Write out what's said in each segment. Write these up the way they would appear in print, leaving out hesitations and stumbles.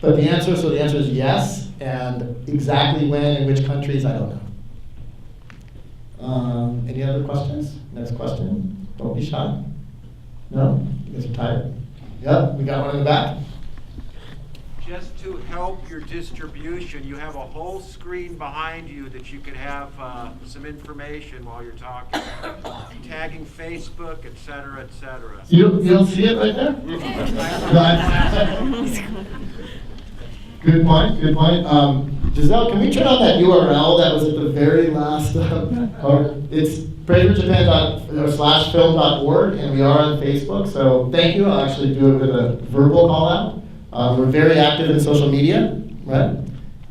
But the answer is yes, and exactly when and which countries, I don't know. Any other questions? Next question. Don't be shy. No? You guys are tired? Yep, we got one in the back. Just to help your distribution, you have a whole screen behind you that you can have some information while you're talking. Tagging Facebook, et cetera, et cetera. You don't see it right there? Good point, good point. Giselle, can we turn on that URL that was at the very last part? It's playforjapan.film.org, and we are on Facebook, so thank you. I'll actually do it with a verbal call out. We're very active in social media, right?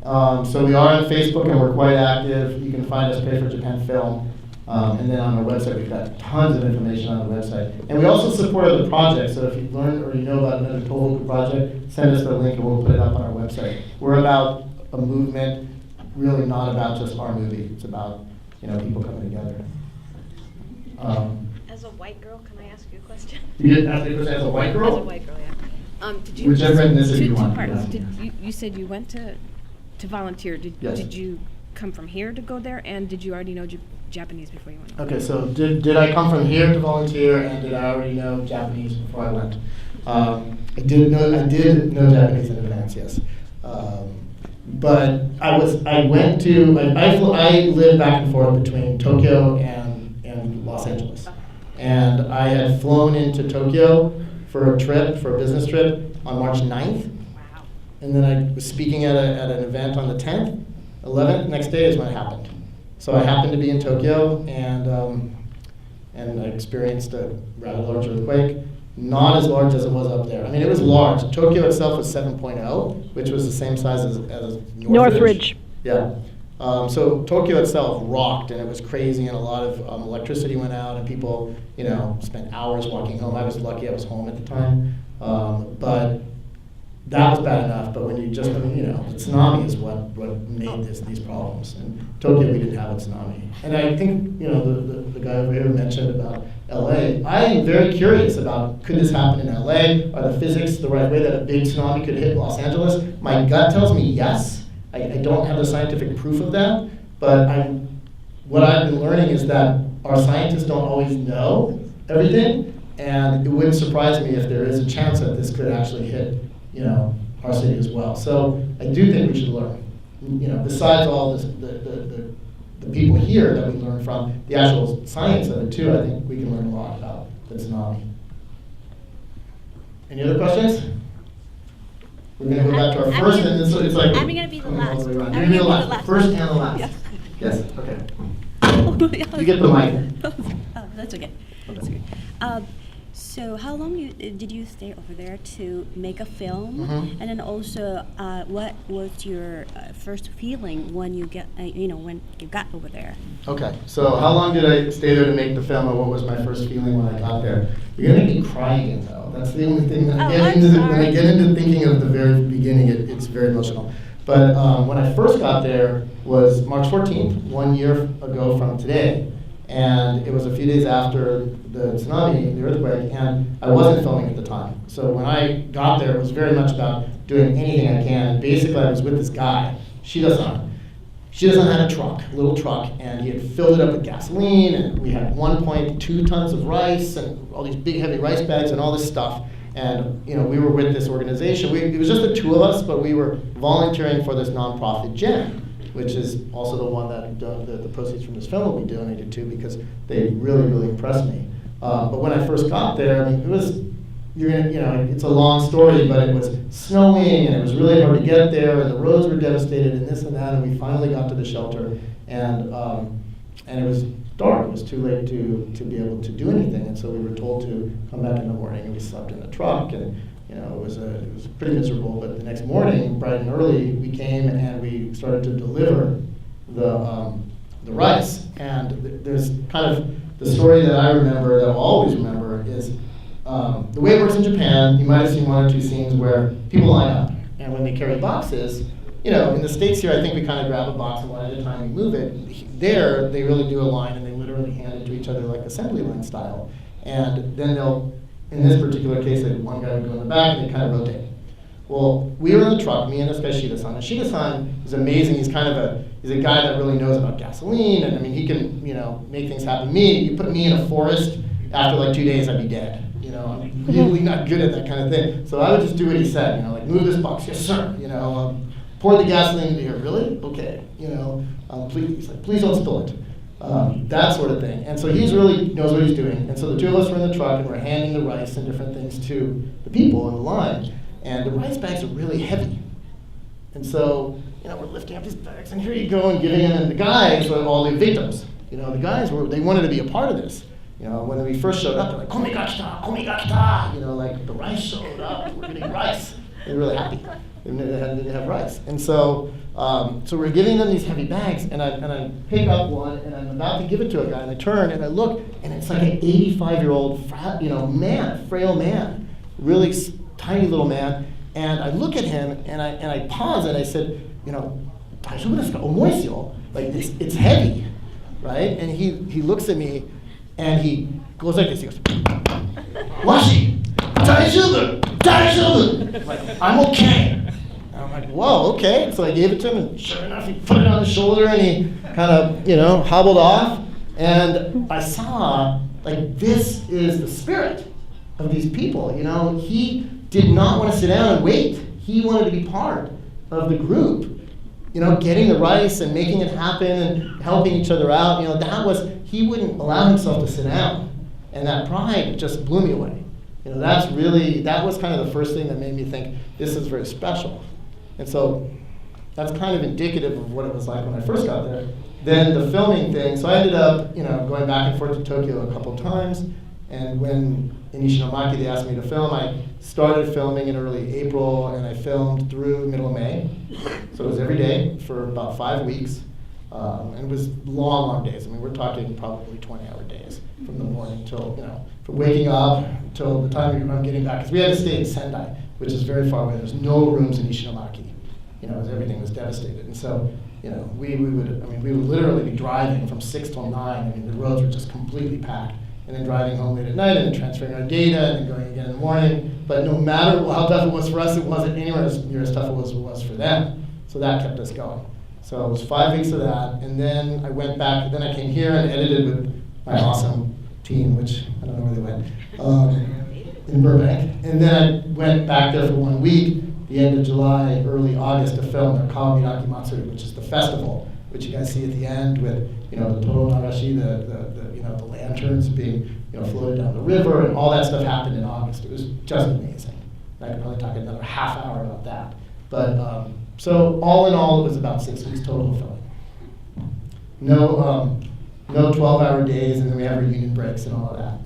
So we are on Facebook, and we're quite active. You can find us, Pay for Japan Film. And then on our website, we've got tons of information on the website. And we also support other projects, so if you learn or you know about another Tohoku project, send us the link and we'll put it up on our website. We're about a movement, really not about just our movie. It's about, people coming together. As a white girl, can I ask you a question? You get asked a question as a white girl? As a white girl, yeah. Did you whichever ethnicity you want. Parts. Yeah. You said you went to volunteer. Yes. Did you come from here to go there, and did you already know Japanese before you went? Okay, so did I come from here to volunteer, and did I already know Japanese before I went? I did know Japanese in advance, yes. But I lived back and forth between Tokyo and Los Angeles. And I had flown into Tokyo for a business trip on March 9th. Wow. And then I was speaking at an event on the 10th. 11th, next day is when it happened. So I happened to be in Tokyo, and I experienced a rather large earthquake. Not as large as it was up there. I mean, it was large. Tokyo itself was 7.0, which was the same size as Northridge. Yeah. So Tokyo itself rocked, and it was crazy, and a lot of electricity went out, and people, spent hours walking home. I was lucky I was home at the time. But that was bad enough, but when you just, the tsunami is what made these problems. In Tokyo, we didn't have a tsunami. And I think, the guy over here mentioned about LA. I am very curious about, could this happen in LA? Are the physics the right way that a big tsunami could hit Los Angeles? My gut tells me yes. I don't have the scientific proof of that, but what I've been learning is that our scientists don't always know everything, and it wouldn't surprise me if there is a chance that this could actually hit our city as well. So I do think we should learn. Besides all this, the people here that we learn from, the actual science of it too, I think we can learn a lot about the tsunami. Any other questions? We're going to go back to our first, and so it's like I'm going to be the last. You're going to be the last. First and the last. Yes. Yes. Okay. You get the mic. Oh, that's okay. That's okay. So how long did you stay over there to make a film? Mm-hmm. And then also, what was your first feeling when you when you got over there? Okay, so how long did I stay there to make the film, and what was my first feeling when I got there? You're gonna make me cry again, though. That's the only thing that when I get into thinking of the very beginning, it's very emotional. But when I first got there was March 14th, 1 year ago from today. And it was a few days after the tsunami, the earthquake, and I wasn't filming at the time. So when I got there, it was very much about doing anything I can. And basically, I was with this guy. She doesn't have a little truck, and he had filled it up with gasoline, and we had 1.2 tons of rice, and all these big, heavy rice bags, and all this stuff. And we were with this organization. It was just the two of us, but we were volunteering for this nonprofit gym, which is also the one that the proceeds from this film will be donated to, because they really, really impressed me. But when I first got there, I mean, it was, it's a long story, but it was snowing, and it was really hard to get there, and the roads were devastated, and this and that, and we finally got to the shelter, and it was dark. It was too late to be able to do anything, and so we were told to come back in the morning, and we slept in the truck, and it was pretty miserable. But the next morning, bright and early, we came and we started to deliver the rice. And there's kind of the story that I remember, that I'll always remember, is the way it works in Japan. You might have seen one or two scenes where people line up, and when they carry boxes, in the States here, I think we kind of grab a box and one at a time we move it. There, they really do a line, and they literally hand it to each other like assembly line style. And then they'll, in this particular case, one guy would go in the back, and they kind of rotate. Well, we were in the truck, me and this guy Shida-san, and Shida-san is amazing. He's kind of he's a guy that really knows about gasoline, and I mean, he can, you know, make things happen. You put me in a forest, after like 2 days, I'd be dead. You know, I'm really not good at that kind of thing. So I would just do what he said, you know, like, move this box, yes sir, you know, pour the gasoline into here, really? Okay, you know, please, like, please don't spill it. That sort of thing. And so he's really knows what he's doing. And so the two of us were in the truck and we're handing the rice and different things to the people in the line. And the rice bags are really heavy. And so, you know, we're lifting up these bags and here you go and giving them, and the guys are all the victims. You know, the guys they wanted to be a part of this. You know, when we first showed up, they're like, "Komi ga kita, komi ga kita." You know, like, the rice showed up, we're getting rice. They're really happy. They have rice. And so, so we're giving them these heavy bags, and I pick up one, and I'm about to give it to a guy, and I turn, and I look, and it's like an 85-year-old, man, frail man, really tiny little man, and I look at him, and I pause, and I said, you know, "Daijoubu desu ka? Omoi desu yo." Like, it's heavy, right? And he looks at me, and he goes like this. He goes, "Washi, daijoubu, daijoubu." I'm like, "I'm okay." And I'm like, "Whoa, okay." So I gave it to him, and sure enough, he put it on his shoulder, and he kind of, you know, hobbled off. And I saw, like, this is the spirit of these people. You know, he did not want to sit down and wait. He wanted to be part of the group. You know, getting the rice and making it happen and helping each other out. You know, he wouldn't allow himself to sit down. And that pride just blew me away. You know, that was kind of the first thing that made me think, this is very special. And so that's kind of indicative of what it was like when I first got there. Then the filming thing, so I ended up, you know, going back and forth to Tokyo a couple times. And when in Ishinomaki they asked me to film, I started filming in early April, and I filmed through middle of May. So it was every day for about 5 weeks. And it was long days. I mean, we're talking probably 20-hour days from the morning till, you know, from waking up till the time I'm getting back. Because we had to stay in Sendai, which is very far away. There's no rooms in Ishinomaki. You know, everything was devastated. And so, you know, we would literally be driving from 6 till 9. I mean, the roads were just completely packed. And then driving home late at night, and then transferring our data, and then going again in the morning. But no matter how tough it was for us, it wasn't anywhere near as tough as it was for them. So that kept us going. So it was 5 weeks of that, and then I went back, and then I came here and edited with my awesome team, which I don't know where they went, in Burbank. And then I went back there for 1 week, the end of July, early August, to film the Kawamiraki Matsuri, which is the festival, which you guys see at the end with, you know, the Toro Narashi, the lanterns being, you know, floated down the river, and all that stuff happened in August. It was just amazing. I could probably talk another half hour about that. But so all in all, it was about 6 weeks total filming. No 12-hour days, and then we have reunion breaks and all of that.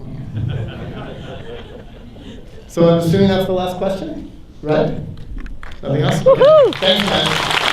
So I'm assuming that's the last question, right? Nothing else? Okay. Thanks, guys.